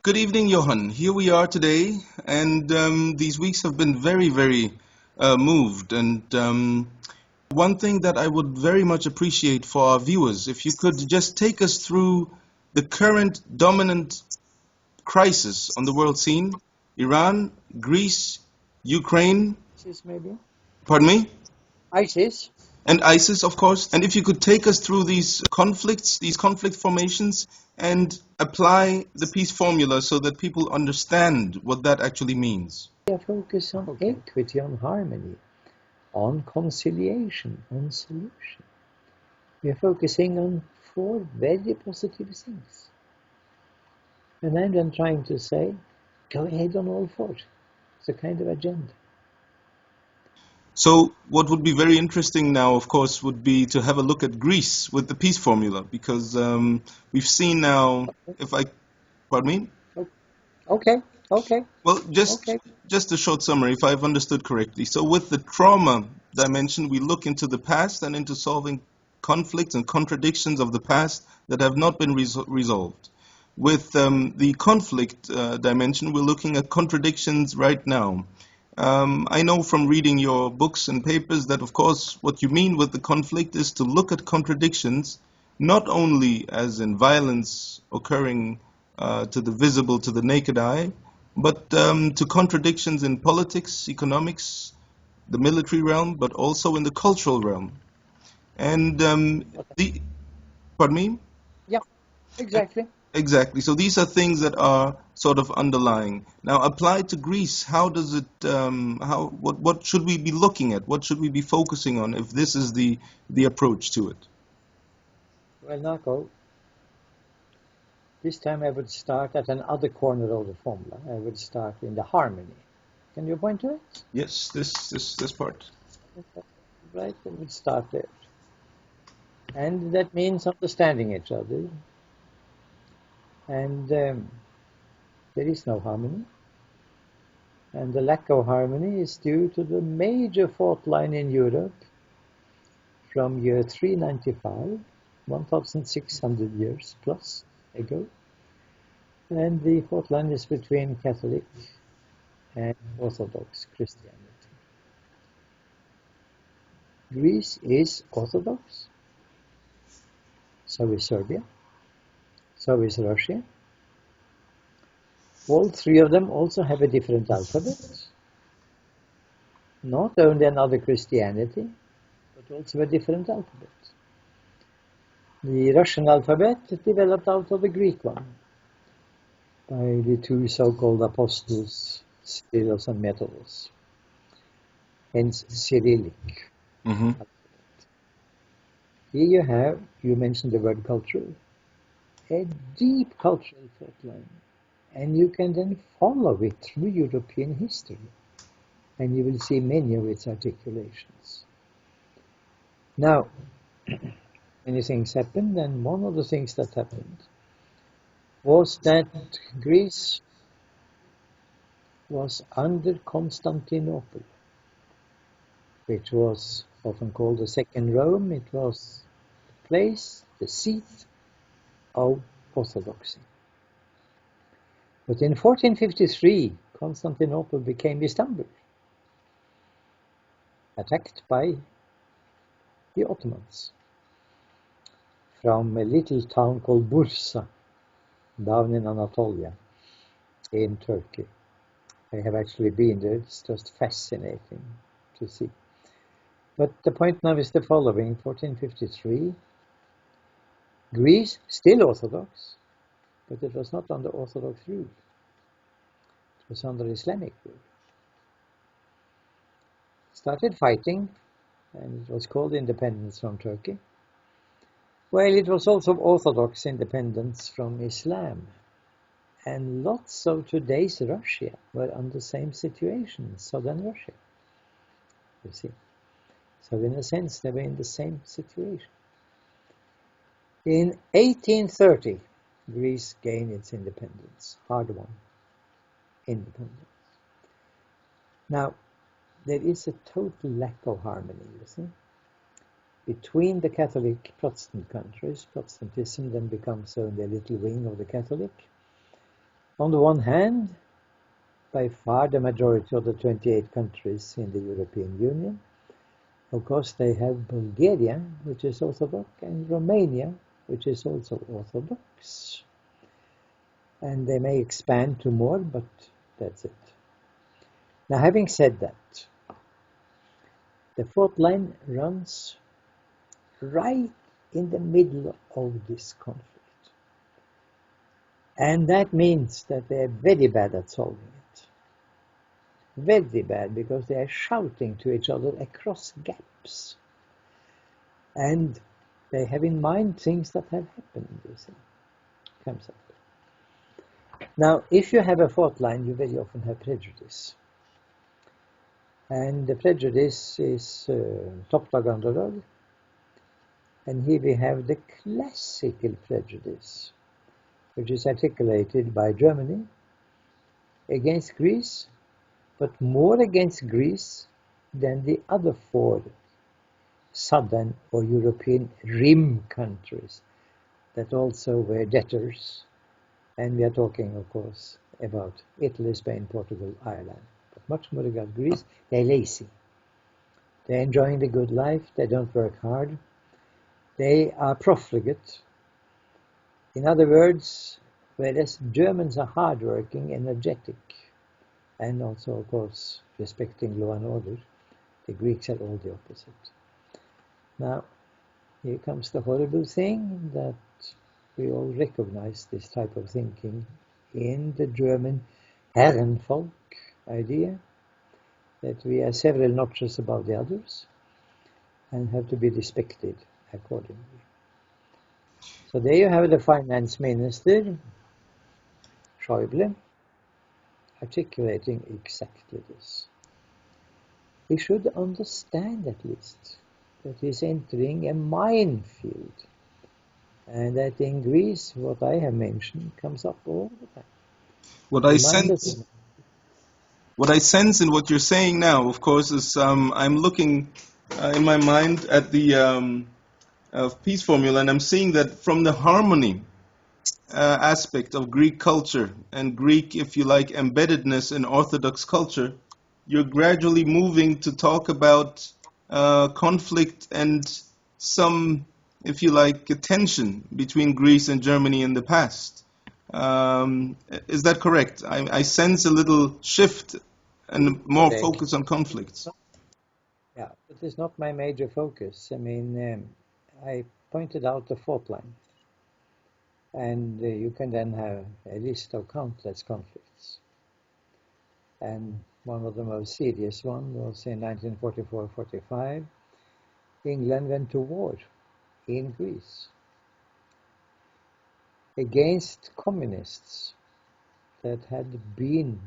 Good evening, Johan. Here we are today, and these weeks have been very, very moved. And one thing that I would very much appreciate for our viewers, if you could just take us through the current dominant crisis on the world scene: Iran, Greece, Ukraine, ISIS, maybe? pardon me, ISIS? and ISIS, of course. And if you could take us through these conflicts, these conflict formations, and apply the peace formula so that people understand what that actually means. We are focused on equity, on harmony, on conciliation, on solution. We are focusing on four very positive things. And I'm then trying to say, go ahead on all four. It's a kind of agenda. So what would be very interesting now, of course, would be to have a look at Greece with the peace formula, because we've seen now, if I, pardon me? Okay. Well, just a short summary, if I've understood correctly. So with the trauma dimension, we look into the past and into solving conflicts and contradictions of the past that have not been resolved. With the conflict dimension, we're looking at contradictions right now. I know from reading your books and papers that, of course, what you mean with the conflict is to look at contradictions not only as in violence occurring to the visible, to the naked eye, but to contradictions in politics, economics, the military realm, but also in the cultural realm. And pardon me? Yeah, exactly. Exactly. So these are things that are sort of underlying. Now, applied to Greece, how does it? What should we be looking at? What should we be focusing on if this is the approach to it? Well, Nako, this time I would start at another corner of the formula. I would start in the harmony. Can you point to it? Yes, this part. Right, I would start there. And that means understanding each other. And there is no harmony. And the lack of harmony is due to the major fault line in Europe from year 395, 1,600 years plus ago. And the fault line is between Catholic and Orthodox Christianity. Greece is Orthodox, so is Serbia, so is Russia. All three of them also have a different alphabet, not only another Christianity, but also a different alphabet. The Russian alphabet developed out of the Greek one by the two so-called apostles, Cyrillos and Methodus, hence Cyrillic. Mm-hmm. Here you mentioned the word cultural, a deep cultural thought line, and you can then follow it through European history, and you will see many of its articulations. Now, many things happened, and one of the things that happened was that Greece was under Constantinople, which was often called the Second Rome. It was the place, the seat of Orthodoxy. But in 1453, Constantinople became Istanbul, attacked by the Ottomans from a little town called Bursa, down in Anatolia, in Turkey. I have actually been there. It's just fascinating to see. But the point now is the following. 1453, Greece, still Orthodox, but it was not under Orthodox rule. It was under Islamic rule. Started fighting, and it was called independence from Turkey. Well, it was also Orthodox independence from Islam. And lots of today's Russia were under the same situation, southern Russia, you see. So in a sense, they were in the same situation. In 1830, Greece gained its independence, hard-won independence. Now, there is a total lack of harmony, you see, between the Catholic Protestant countries. Protestantism then becomes only a little wing of the Catholic, On the one hand, by far the majority of the 28 countries in the European Union. Of course, they have Bulgaria, which is Orthodox, and Romania, which is also Orthodox. And they may expand to more, but that's it. Now, having said that, the fault line runs right in the middle of this conflict. And that means that they are very bad at solving it. Very bad, because they are shouting to each other across gaps. And they have in mind things that have happened, you see. Comes up. Now, if you have a fault line, you very often have prejudice. And the prejudice is top dog underdog. And here we have the classical prejudice, which is articulated by Germany against Greece, but more against Greece than the other four southern or European rim countries that also were debtors. And we are talking, of course, about Italy, Spain, Portugal, Ireland. But much more about Greece. They're lazy. They're enjoying the good life. They don't work hard. They are profligate. In other words, whereas Germans are hardworking, energetic, and also, of course, respecting law and order, the Greeks are all the opposite. Now, here comes the horrible thing that we all recognize this type of thinking in the German Herrenvolk idea, that we are several notches above the others and have to be respected accordingly. So there you have the finance minister, Schäuble, articulating exactly this. He should understand at least that he's entering a minefield, and that in Greece, what I have mentioned comes up all the time. What I sense in what you're saying now, of course, is I'm looking in my mind at the peace formula, and I'm seeing that from the harmony aspect of Greek culture and Greek, if you like, embeddedness in Orthodox culture, you're gradually moving to talk about conflict and some, if you like, tension between Greece and Germany in the past. Is that correct? I sense a little shift and more focus on conflicts. Yeah, but it's not my major focus. I mean, I pointed out the fault line. And you can then have a list of countless conflicts. And one of the most serious ones was in 1944-45. England went to war in Greece against communists that had been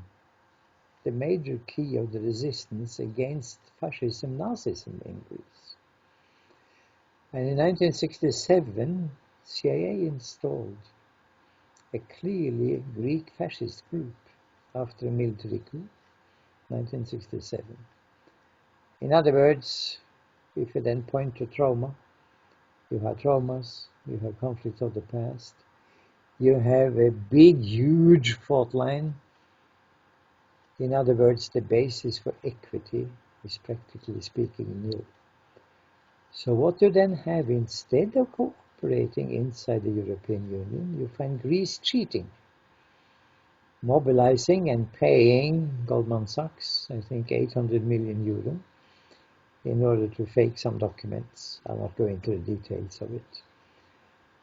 the major key of the resistance against fascism, Nazism in Greece. And in 1967, CIA installed a clearly Greek fascist group after a military coup, 1967. In other words, if you then point to trauma, you have traumas, you have conflicts of the past, you have a big, huge fault line. In other words, the basis for equity is practically speaking nil. So what you then have, instead of cooperating inside the European Union, you find Greece cheating, mobilizing and paying Goldman Sachs, I think 800 million euro, in order to fake some documents. I'll not go into the details of it.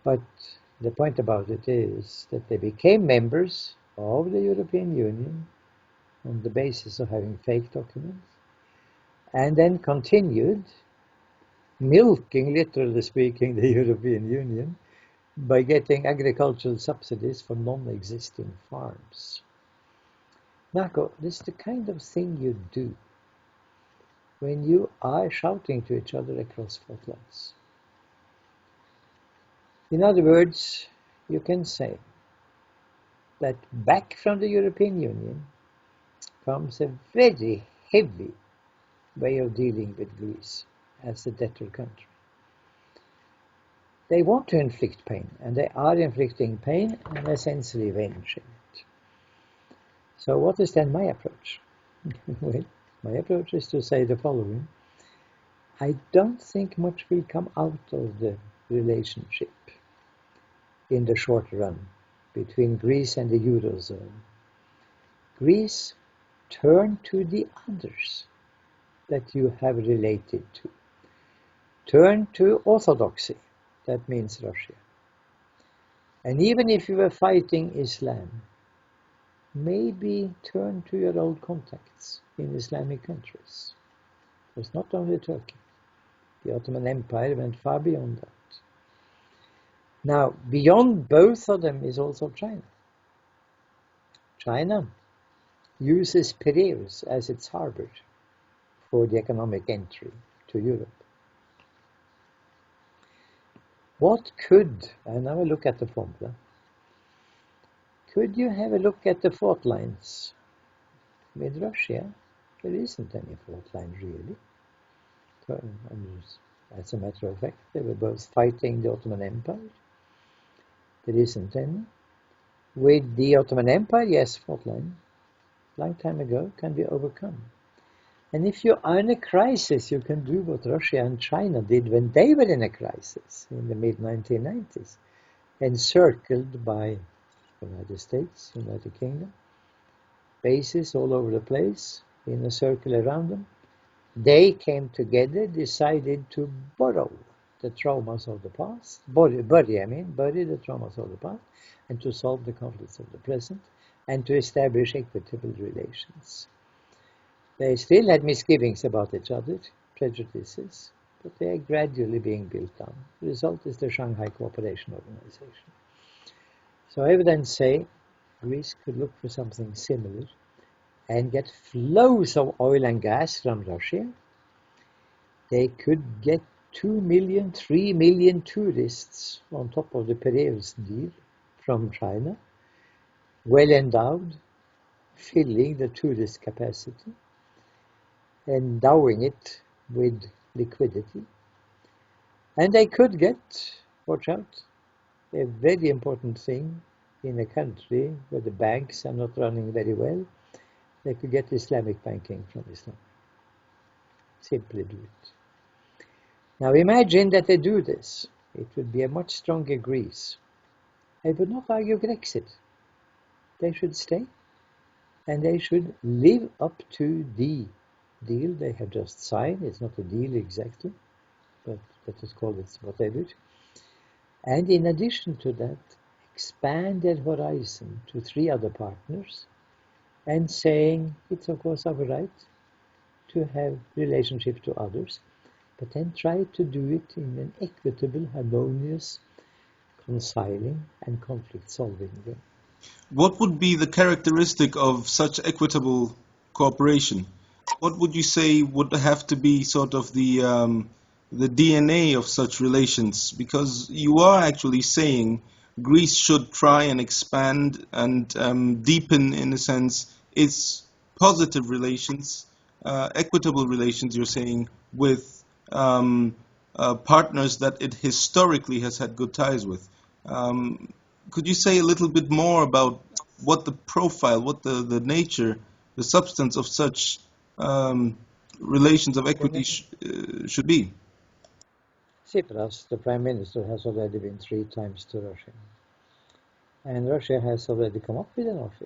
But the point about it is that they became members of the European Union on the basis of having fake documents, and then continued milking, literally speaking, the European Union by getting agricultural subsidies for non-existing farms. Now, this is the kind of thing you do when you are shouting to each other across fault lines. In other words, you can say that back from the European Union comes a very heavy way of dealing with Greece as a debtor country. They want to inflict pain, and they are inflicting pain and essentially avenging it. So what is then my approach? Well, my approach is to say the following. I don't think much will come out of the relationship in the short run between Greece and the Eurozone. Greece, turn to the others that you have related to. Turn to orthodoxy, that means Russia. And even if you were fighting Islam, maybe turn to your old contacts in Islamic countries. It's not only Turkey. The Ottoman Empire went far beyond that. Now, beyond both of them is also China. China uses Piraeus as its harbor for the economic entry to Europe. What could, and now I look at the formula, could you have a look at the fault lines? With Russia, there isn't any fault line really. As a matter of fact, they were both fighting the Ottoman Empire. There isn't any. With the Ottoman Empire, yes, fault line, long time ago, can be overcome. And if you are in a crisis, you can do what Russia and China did when they were in a crisis in the mid-1990s, encircled by United States, United Kingdom, bases all over the place, in a circle around them. They came together, decided to borrow the traumas of the past, bury the traumas of the past, and to solve the conflicts of the present, and to establish equitable relations. They still had misgivings about each other, prejudices, but they are gradually being built down. The result is the Shanghai Cooperation Organization. So I would then say Greece could look for something similar and get flows of oil and gas from Russia. They could get 2 million, 3 million tourists on top of the Piraeus deal from China, well endowed, filling the tourist capacity, endowing it with liquidity. And they could get, watch out, a very important thing in a country where the banks are not running very well. They could get Islamic banking from Islam. Simply do it. Now imagine that they do this. It would be a much stronger Greece. I would not argue Brexit. They should stay. And they should live up to the deal they have just signed. It's not a deal exactly, but let us call it whatever. And in addition to that, expand their horizon to 3 other partners and saying it's of course our right to have relationship to others, but then try to do it in an equitable, harmonious, reconciling and conflict solving way. What would be the characteristic of such equitable cooperation? What would you say would have to be sort of the DNA of such relations? Because you are actually saying Greece should try and expand and deepen, in a sense, its positive relations, equitable relations, you're saying, with partners that it historically has had good ties with. Could you say a little bit more about what the profile, what the nature, the substance of such relations of equity should be? Tsipras, the Prime Minister, has already been 3 times to Russia. And Russia has already come up with an offer.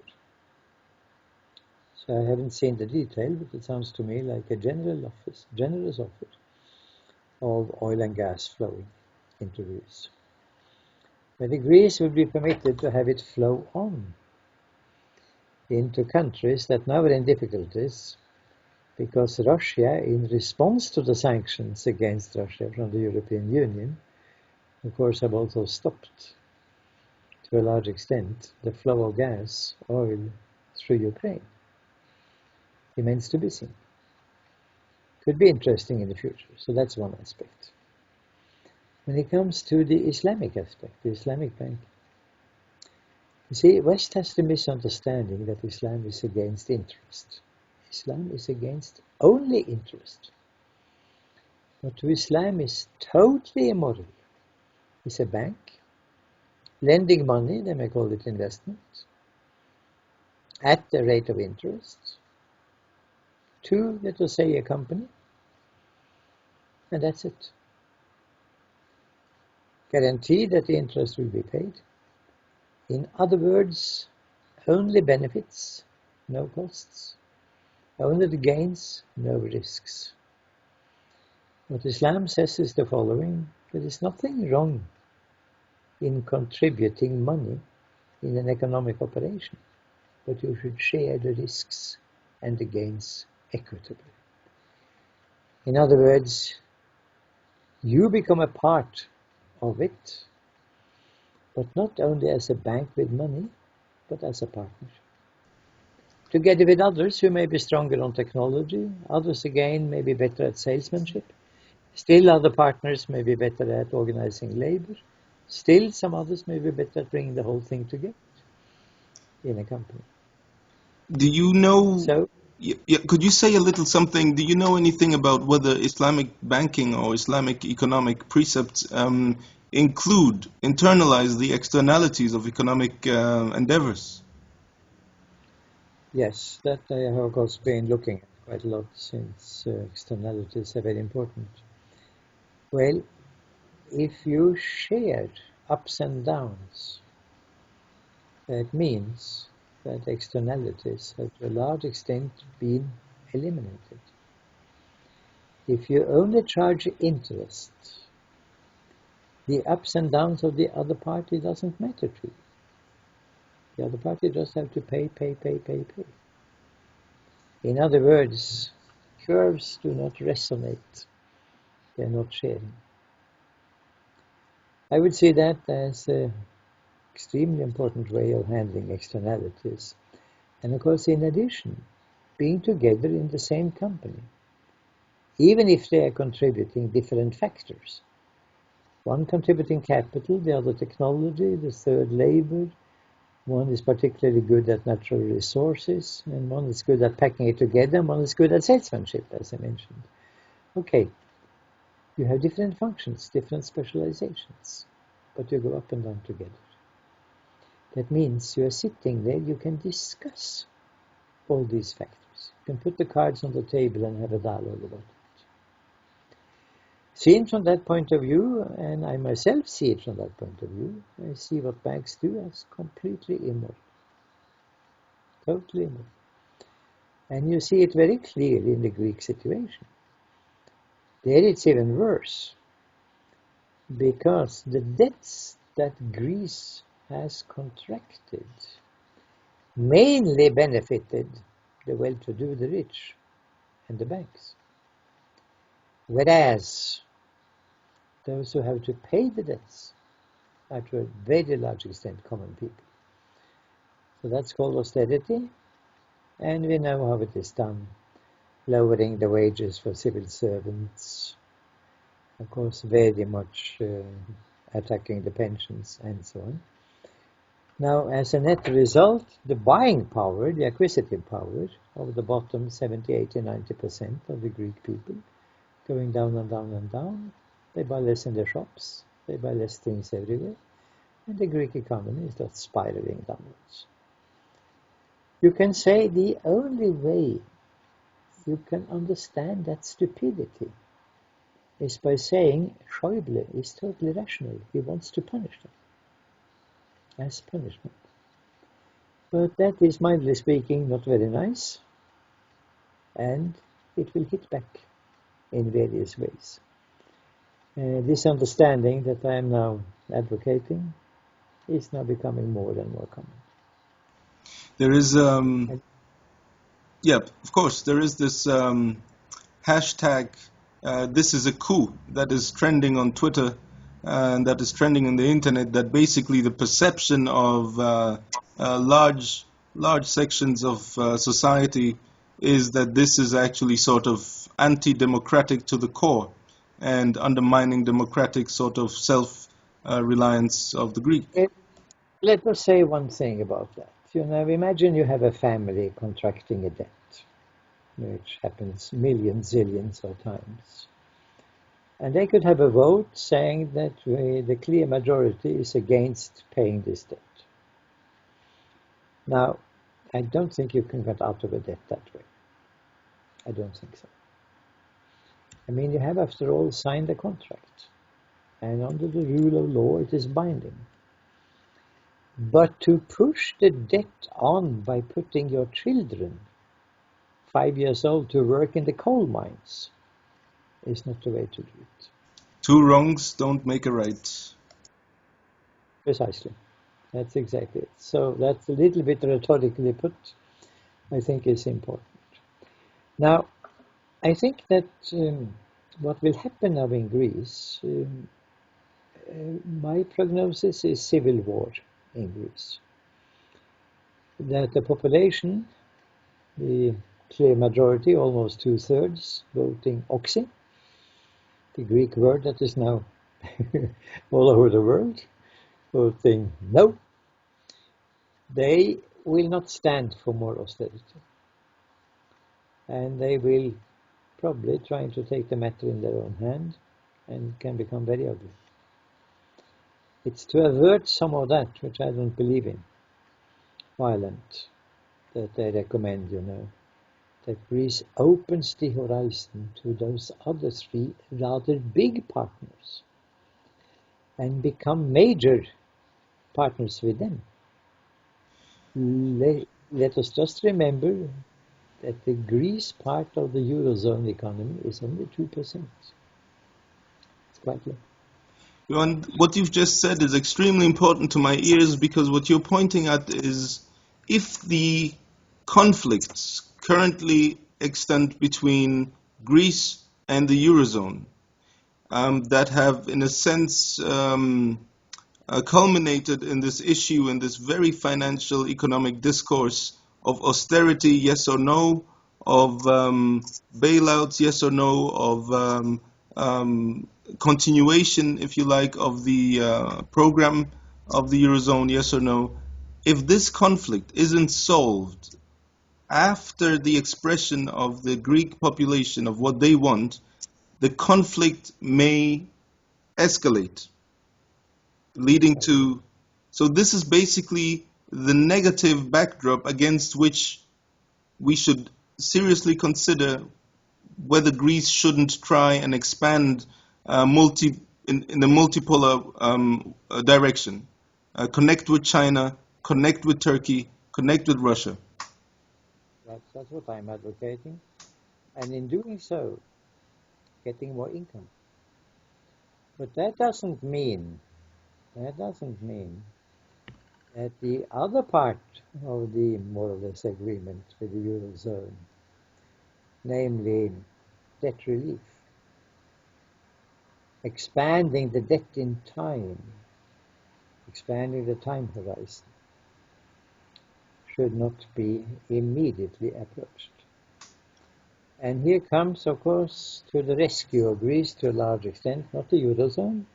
So I haven't seen the detail, but it sounds to me like a generous offer of oil and gas flowing into Greece. But Greece would be permitted to have it flow on into countries that now are in difficulties because Russia, in response to the sanctions against Russia from the European Union, of course, have also stopped, to a large extent, the flow of gas, oil, through Ukraine. Remains to be seen. Could be interesting in the future. So that's one aspect. When it comes to the Islamic aspect, the Islamic banking, you see, West has the misunderstanding that Islam is against interest. Islam is against only interest. But to Islam is totally immoral. It's a bank, lending money, they may call it investment, at the rate of interest to, let us say, a company, and that's it. Guarantee that the interest will be paid. In other words, only benefits, no costs. Only the gains, no risks. What Islam says is the following: there is nothing wrong in contributing money in an economic operation, but you should share the risks and the gains equitably. In other words, you become a part of it, but not only as a bank with money, but as a partner. Together with others who may be stronger on technology, others again may be better at salesmanship, still other partners may be better at organizing labor, still some others may be better at bringing the whole thing together in a company. Do you know, could you say a little something, do you know anything about whether Islamic banking or Islamic economic precepts internalize the externalities of economic endeavors? Yes, that I have of course been looking at quite a lot, since externalities are very important. Well, if you share ups and downs, that means that externalities have to a large extent been eliminated. If you only charge interest, the ups and downs of the other party doesn't matter to you. The other party just have to pay. In other words, curves do not resonate. They're not sharing. I would see that as an extremely important way of handling externalities. And of course, in addition, being together in the same company, even if they are contributing different factors. One contributing capital, the other technology, the third labor. One is particularly good at natural resources, and one is good at packing it together, and one is good at salesmanship, as I mentioned. Okay, you have different functions, different specializations, but you go up and down together. That means you are sitting there, you can discuss all these factors. You can put the cards on the table and have a dialogue about it. Seen from that point of view, and I myself see it from that point of view, I see what banks do as completely immoral. Totally immoral. And you see it very clearly in the Greek situation. There it's even worse, because the debts that Greece has contracted mainly benefited the well-to-do, the rich, and the banks. Whereas those who have to pay the debts are to a very large extent common people. So that's called austerity, and we know how it is done. Lowering the wages for civil servants, of course very much attacking the pensions and so on. Now, as a net result, the buying power, the acquisitive power of the bottom 70, 80, 90% of the Greek people, going down and down and down. They buy less in their shops, they buy less things everywhere, and the Greek economy is just spiraling downwards. You can say the only way you can understand that stupidity is by saying Schäuble is totally rational. He wants to punish them as punishment. But that is, mildly speaking, not very nice, and it will hit back in various ways. This understanding that I am now advocating is now becoming more and more common. There is, of course, there is this hashtag, this is a coup, that is trending on Twitter and that is trending on the internet, that basically the perception of large sections of society is that this is actually sort of anti-democratic to the core and undermining democratic sort of self-reliance of the Greek. Let us say one thing about that. Imagine you have a family contracting a debt, which happens millions, zillions of times. And they could have a vote saying that the clear majority is against paying this debt. Now, I don't think you can get out of a debt that way. I don't think so. I mean, you have, after all, signed a contract. And under the rule of law, it is binding. But to push the debt on by putting your children, 5 years old, to work in the coal mines is not the way to do it. Two wrongs don't make a right. Precisely. That's exactly it. So that's a little bit rhetorically put, I think is important. Now, I think that what will happen now in Greece, my prognosis is civil war in Greece. That the population, the clear majority, almost 2/3, voting oxy, the Greek word that is now all over the world, voting no, they will not stand for more austerity. And they will probably try to take the matter in their own hand and can become very ugly. It's to avert some of that, which I don't believe in, violent, that they recommend, that Greece opens the horizon to those other three rather big partners and become major partners with them. Let us just remember that the Greece part of the Eurozone economy is only 2%. It's quite low. Johan, what you've just said is extremely important to my ears, because what you're pointing at is, if the conflicts currently extant between Greece and the Eurozone that have, in a sense, culminated in this issue, in this very financial economic discourse of austerity, yes or no, of bailouts, yes or no, of continuation, if you like, of the program of the Eurozone, yes or no. If this conflict isn't solved after the expression of the Greek population of what they want, the conflict may escalate, leading to... So this is basically the negative backdrop against which we should seriously consider whether Greece shouldn't try and expand in the multipolar direction. Connect with China, connect with Turkey, connect with Russia. That's what I'm advocating. And in doing so, getting more income. But that doesn't mean that the other part of the more or less agreement with the Eurozone, namely debt relief, expanding the debt in time, expanding the time horizon, should not be immediately approached. And here comes, of course, to the rescue of Greece to a large extent, not the Eurozone,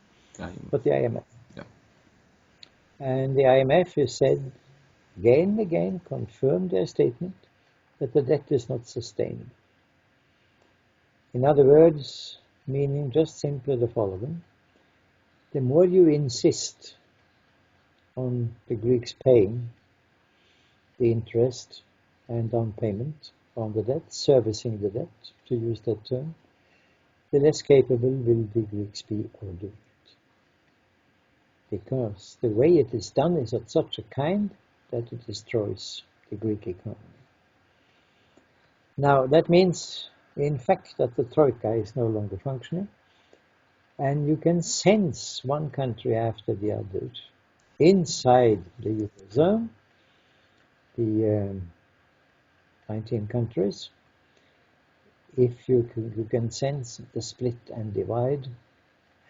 but the IMF. Yeah. And the IMF has said, again and again, confirmed their statement that the debt is not sustainable. In other words, meaning just simply the following: the more you insist on the Greeks paying the interest and down payment on the debt, servicing the debt, to use that term, the less capable will the Greeks be of doing it. Because the way it is done is of such a kind that it destroys the Greek economy. Now, that means, in fact, that the Troika is no longer functioning, and you can sense one country after the other inside the Eurozone, the 19 countries, if you can sense the split and divide,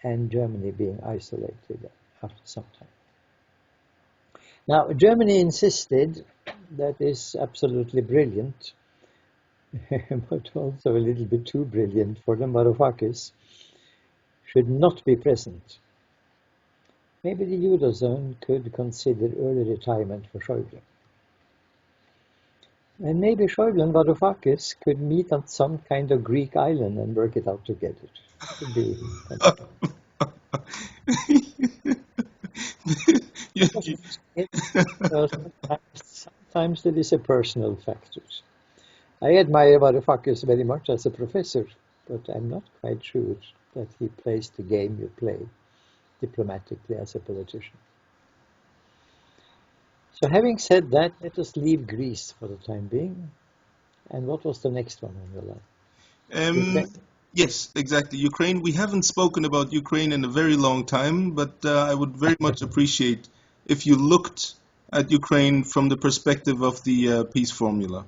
and Germany being isolated after some time. Now, Germany insisted, that is absolutely brilliant, but also a little bit too brilliant for them, Varoufakis, should not be present. Maybe the Eurozone could consider early retirement for Schäuble. And maybe Schäuble and Varoufakis could meet on some kind of Greek island and work it out together. It would be times there is a personal factor. I admire Varoufakis very much as a professor, but I'm not quite sure that he plays the game you play diplomatically as a politician. So having said that, let us leave Greece for the time being. And what was the next one on your list? Yes, exactly. Ukraine. We haven't spoken about Ukraine in a very long time, but I would very much appreciate if you looked at Ukraine from the perspective of the peace formula.